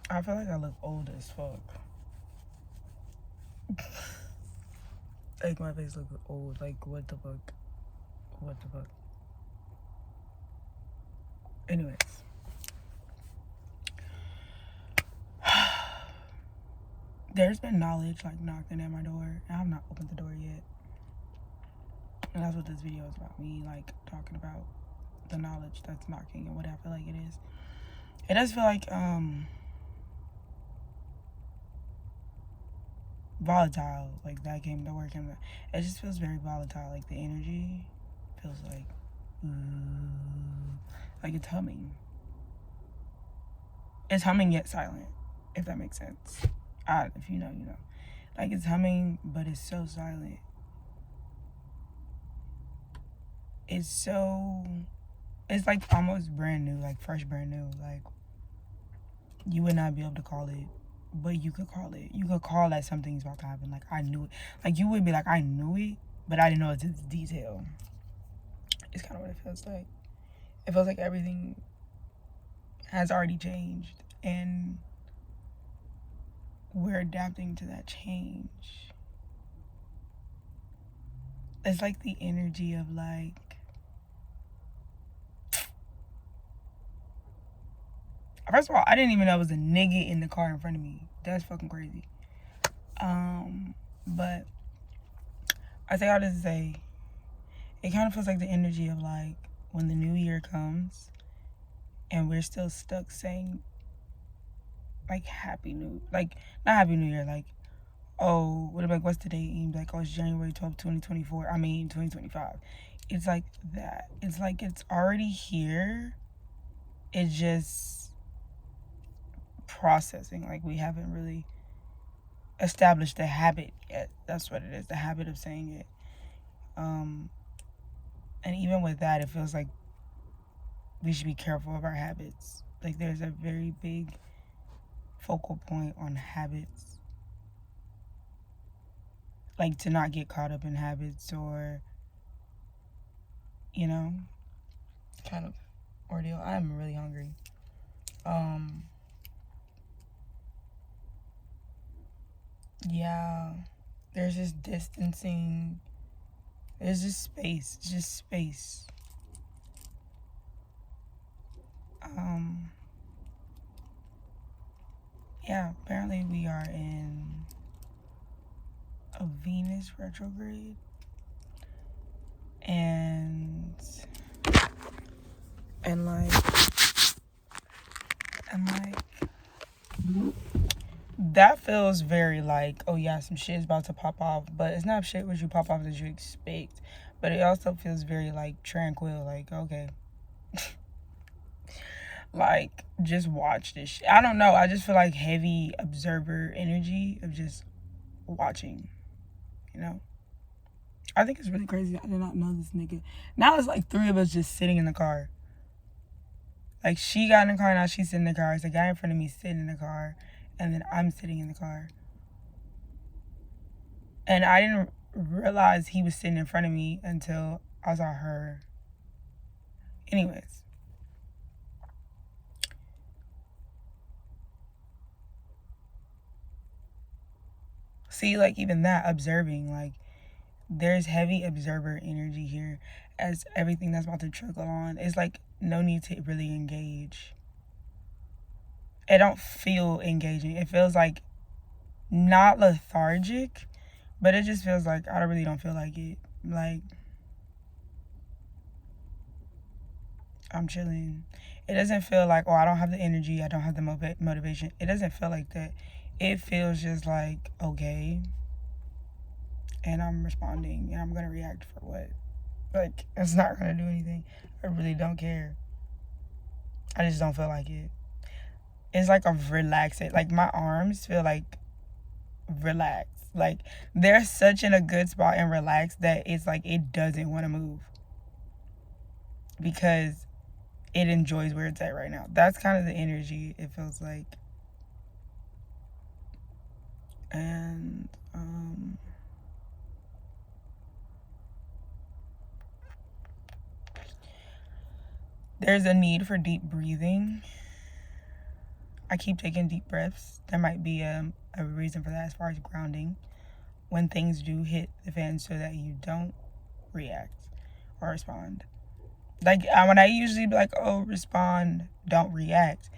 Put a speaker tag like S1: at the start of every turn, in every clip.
S1: I feel like I look old as fuck. Like, my face looks old. Like, what the fuck? What the fuck? Anyways. There's been knowledge, like, knocking at my door. And I have not opened the door yet. And that's what this video is about. Me, like, talking about the knowledge that's knocking and what I feel like it is. It does feel like, volatile. Like, that came to work. And it just feels very volatile. Like, the energy feels like it's humming. It's humming yet silent, if that makes sense. If you know, you know. Like, it's humming, but it's so silent. It's like almost brand new, like fresh brand new. Like, you would not be able to call it, but you could call it. You could call that something's about to happen. Like, I knew it. Like, you would be like, I knew it, but I didn't know it's this detail. It's kind of what it feels like. It feels like everything has already changed, and we're adapting to that change. It's like the energy of, like, first of all, I didn't even know it was a nigga in the car in front of me. That's fucking crazy. But I say all this to say, it kind of feels like the energy of, like, when the new year comes and we're still stuck saying, like, not happy new year, like, oh, what's the date? And like, oh, it's January 12th, 2024. I mean, 2025. It's like that. It's like it's already here. It's just processing. Like, we haven't really established the habit yet. That's what it is, the habit of saying it. And even with that, it feels like we should be careful of our habits. Like, there's a very big focal point on habits. Like, to not get caught up in habits or, you know, kind of ordeal. I'm really hungry. Yeah, there's just distancing. There's just space. It's just space. Yeah, apparently we are in a Venus retrograde. And like that feels very like, oh yeah, some shit is about to pop off, but it's not shit what you pop off that you expect. But it also feels very like tranquil, like, okay. Like, just watch this shit. I don't know, I just feel like heavy observer energy of just watching, you know. I think it's really crazy. I did not know this nigga. Now it's like 3 of us just sitting in the car. Like, she got in the car, now she's sitting in the car. It's a guy in front of me sitting in the car, and then I'm sitting in the car. And I didn't realize he was sitting in front of me until I saw her. Anyways. See, like, even that, observing, like, there's heavy observer energy here as everything that's about to trickle on. It's like no need to really engage. It don't feel engaging. It feels like not lethargic, but it just feels like I really don't feel like it. Like, I'm chilling. It doesn't feel like, oh, I don't have the energy, I don't have the motivation. It doesn't feel like that. It feels just like, okay, and I'm responding, and I'm gonna react for what? Like, it's not gonna do anything. I really don't care. I just don't feel like it. It's like a relaxing. Like, my arms feel like relaxed. Like, they're such in a good spot and relaxed that it's like it doesn't want to move because it enjoys where it's at right now. That's kind of the energy it feels like. And there's a need for deep breathing. I keep taking deep breaths. There might be a reason for that as far as grounding when things do hit the fan, so that you don't react or respond. Like when I usually be like, oh, respond, don't react.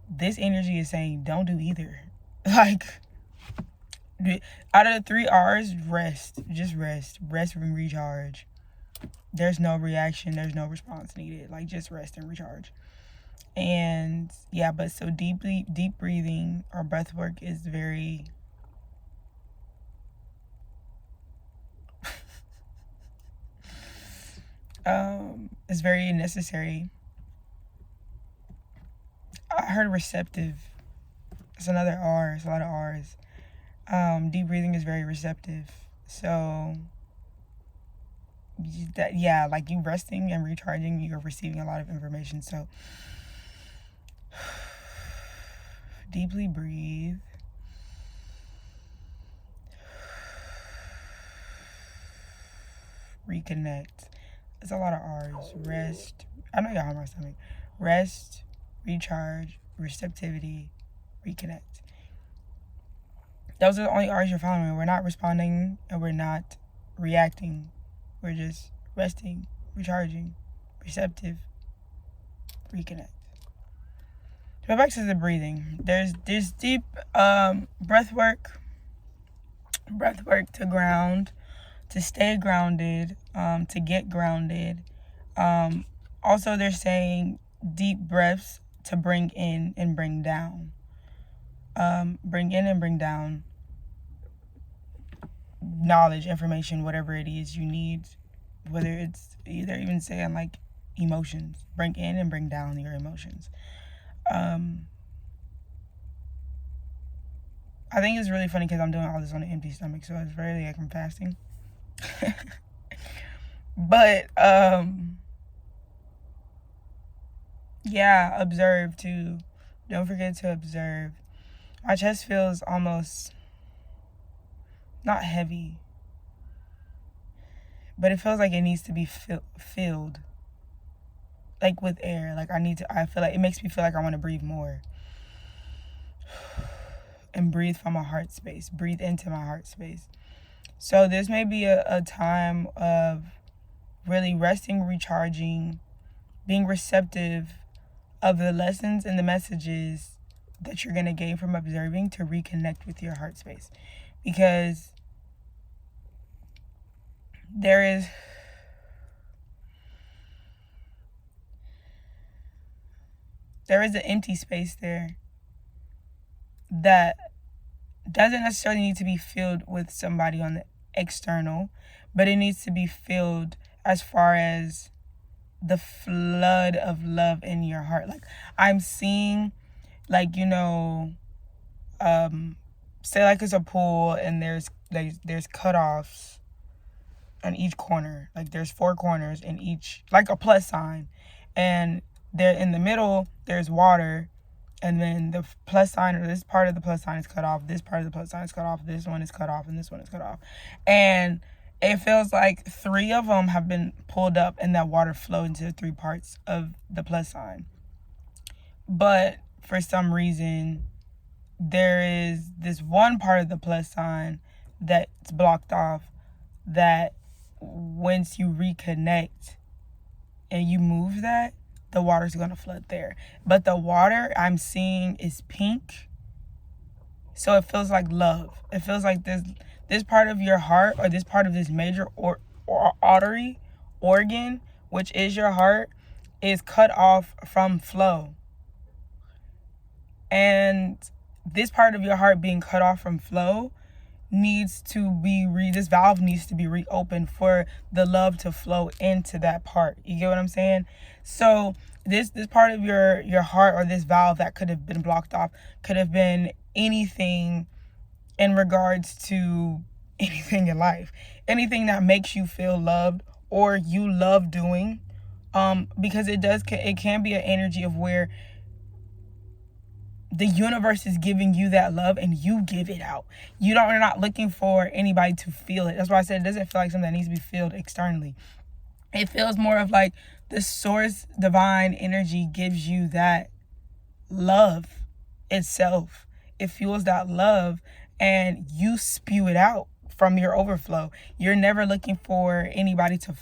S1: This energy is saying don't do either. Like, out of the 3 R's, rest. Just rest. Rest and recharge. There's no reaction. There's no response needed. Like, just rest and recharge. And yeah, but so deep breathing or breath work is very it's very necessary. I heard receptive. It's another R. It's a lot of R's. Deep breathing is very receptive. So that, yeah, like you resting and recharging, you're receiving a lot of information. So deeply breathe. Reconnect. It's a lot of R's. Rest. I know y'all have my stomach. Rest, recharge, receptivity, reconnect. Those are the only R's you're following. We're not responding and we're not reacting. We're just resting, recharging, receptive, reconnect. So back to the breathing. There's deep breath work to ground, to stay grounded, to get grounded. Also, they're saying deep breaths to bring in and bring down. Bring in and bring down knowledge, information, whatever it is you need, whether it's either even saying like emotions. Bring in and bring down your emotions. I think it's really funny because I'm doing all this on an empty stomach, so it's really like I'm fasting. But yeah, observe too. Don't forget to observe. My chest feels almost not heavy, but it feels like it needs to be filled, like with air. Like I feel like it makes me feel like I want to breathe more. And breathe from my heart space. Breathe into my heart space. So this may be a time of really resting, recharging, being receptive of the lessons and the messages that you're going to gain from observing to reconnect with your heart space. Because there is an empty space there that doesn't necessarily need to be filled with somebody on the external, but it needs to be filled as far as the flood of love in your heart. Like I'm seeing, like, say like it's a pool and there's cutoffs on each corner. Like there's 4 corners in each, like a plus sign, and there in the middle there's water. And then the plus sign, or this part of the plus sign is cut off. This part of the plus sign is cut off. This one is cut off, and this one is cut off. And it feels like 3 of them have been pulled up, and that water flowed into 3 parts of the plus sign. But for some reason, there is this one part of the plus sign that's blocked off. That once you reconnect and you move that, the water's going to flood there. But the water I'm seeing is pink. So it feels like love. It feels like this part of your heart, or this part of this major or artery, organ, which is your heart, is cut off from flow. And this part of your heart being cut off from flow needs to be this valve needs to be reopened for the love to flow into that part. You get what I'm saying? So this part of your heart, or this valve that could have been blocked off, could have been anything in regards to anything in life, anything that makes you feel loved or you love doing, because it can be an energy of where the universe is giving you that love and you give it out. You're not looking for anybody to feel it. That's why I said it doesn't feel like something that needs to be filled externally. It feels more of like the source divine energy gives you that love. itself. It fuels that love, and you spew it out from your overflow. You're never looking for anybody to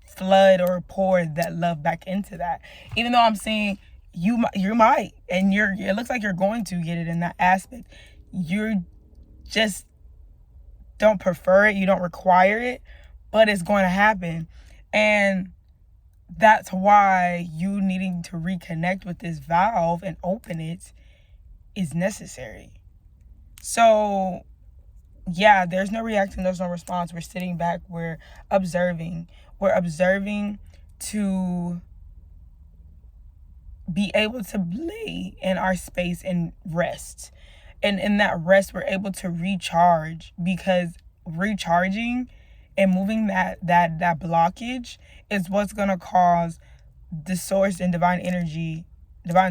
S1: flood or pour that love back into that. Even though I'm saying you might, and it looks like you're going to get it in that aspect. You're just don't prefer it, you don't require it, but it's going to happen. And that's why you needing to reconnect with this valve and open it is necessary. So yeah, there's no reaction, there's no response. We're sitting back, we're observing to be able to lay in our space and rest. And in that rest, we're able to recharge, because recharging and moving that blockage is what's going to cause the source and divine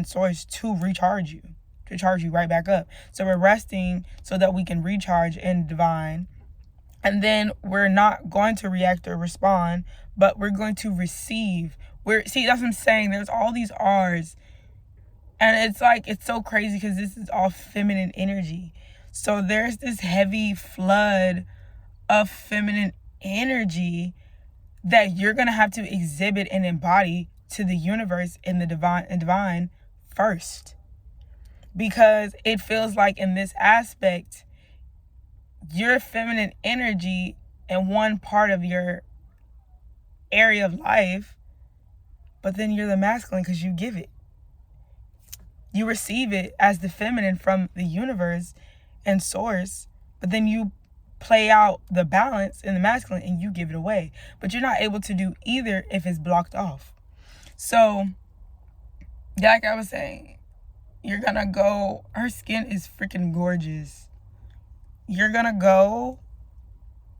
S1: source to recharge you, to charge you right back up. So we're resting so that we can recharge in divine. And then we're not going to react or respond, but we're going to receive. See, that's what I'm saying. There's all these R's. And it's so crazy because this is all feminine energy. So there's this heavy flood of feminine energy that you're going to have to exhibit and embody to the universe and the divine first. Because it feels like in this aspect, your feminine energy in one part of your area of life, but then you're the masculine because you give it. You receive it as the feminine from the universe and source, but then you play out the balance in the masculine and you give it away. But you're not able to do either if it's blocked off. So, like I was saying, you're gonna go, her skin is freaking gorgeous. You're gonna go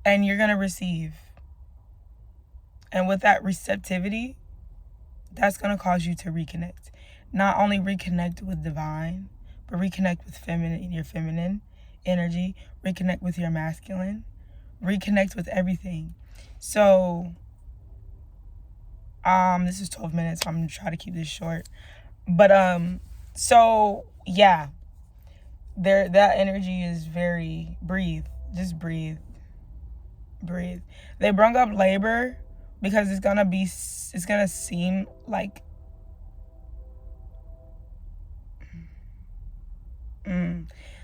S1: and you're gonna receive. And with that receptivity, that's gonna cause you to reconnect. Not only reconnect with divine, but reconnect with your feminine energy, reconnect with your masculine, reconnect with everything. So, this is 12 minutes, so I'm gonna try to keep this short. But, so, yeah, that energy is very, just breathe. They brought up labor because it's gonna seem like,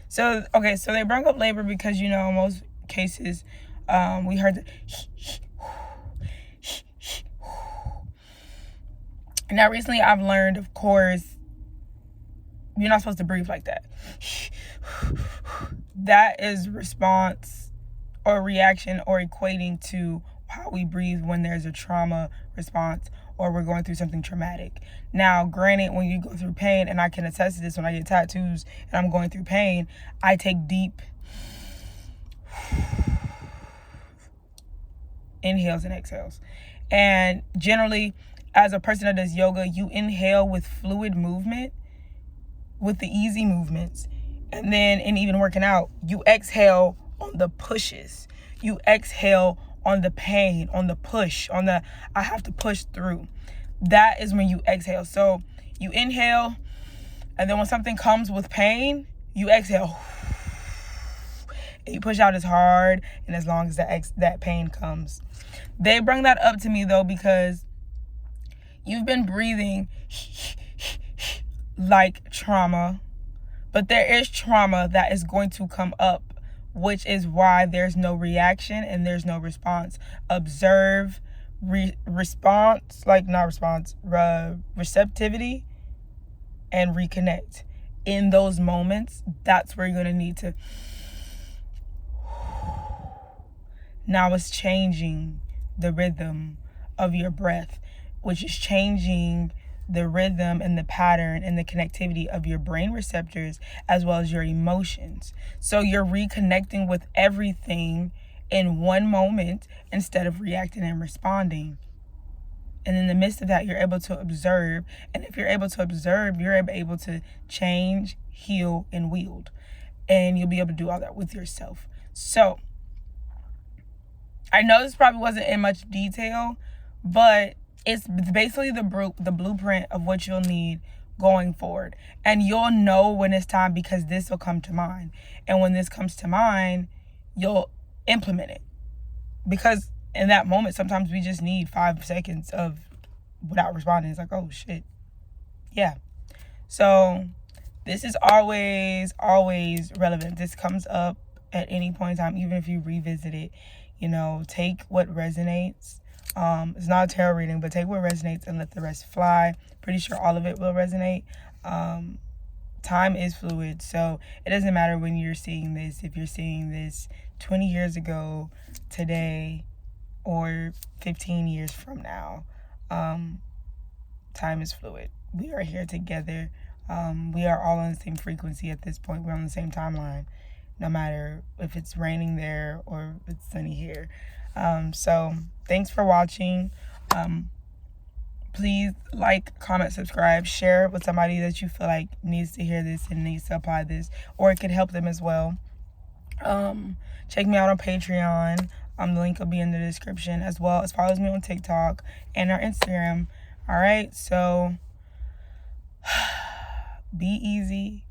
S1: So they brought up labor because, in most cases, we heard now recently I've learned, of course, you're not supposed to breathe like that. That is response or reaction or equating to how we breathe when there's a trauma response or we're going through something traumatic. Now, granted, when you go through pain, and I can attest to this when I get tattoos and I'm going through pain, I take deep inhales and exhales. And generally, as a person that does yoga, you inhale with fluid movement, with the easy movements. And then, in even working out, you exhale on the pushes. You exhale on the pain, on the push, I have to push through. That is when you exhale. So you inhale, and then when something comes with pain, you exhale. And you push out as hard and as long as that pain comes. They bring that up to me, though, because you've been breathing like trauma, but there is trauma that is going to come up, which is why there's no reaction and there's no response. Observe, receptivity, and reconnect. In those moments, that's where you're going to need to. Now it's changing the rhythm of your breath, which is changing the rhythm and the pattern and the connectivity of your brain receptors as well as your emotions. So you're reconnecting with everything in one moment instead of reacting and responding. And in the midst of that, you're able to observe. And if you're able to observe, you're able to change, heal, and wield. And you'll be able to do all that with yourself. So I know this probably wasn't in much detail, but it's basically the blueprint of what you'll need going forward. And you'll know when it's time, because this will come to mind. And when this comes to mind, you'll implement it. Because in that moment, sometimes we just need 5 seconds of without responding. It's like, oh shit. Yeah. So this is always relevant. This comes up at any point in time, even if you revisit it. Take what resonates. It's not a tarot reading, but take what resonates and let the rest fly. Pretty sure all of it will resonate. Time is fluid, so it doesn't matter when you're seeing this. If you're seeing this 20 years ago, today, or 15 years from now, time is fluid. We are here together. We are all on the same frequency at this point. We're on the same timeline, no matter if it's raining there or if it's sunny here. So thanks for watching. Please like, comment, subscribe, share it with somebody that you feel like needs to hear this and needs to apply this, or it could help them as well. Check me out on Patreon. The link will be in the description, as well as follow me on TikTok and our Instagram. All right, so be easy,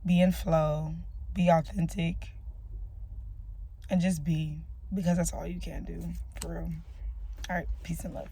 S1: be in flow, be authentic, and just be, because that's all you can do, for real. All right, peace and love.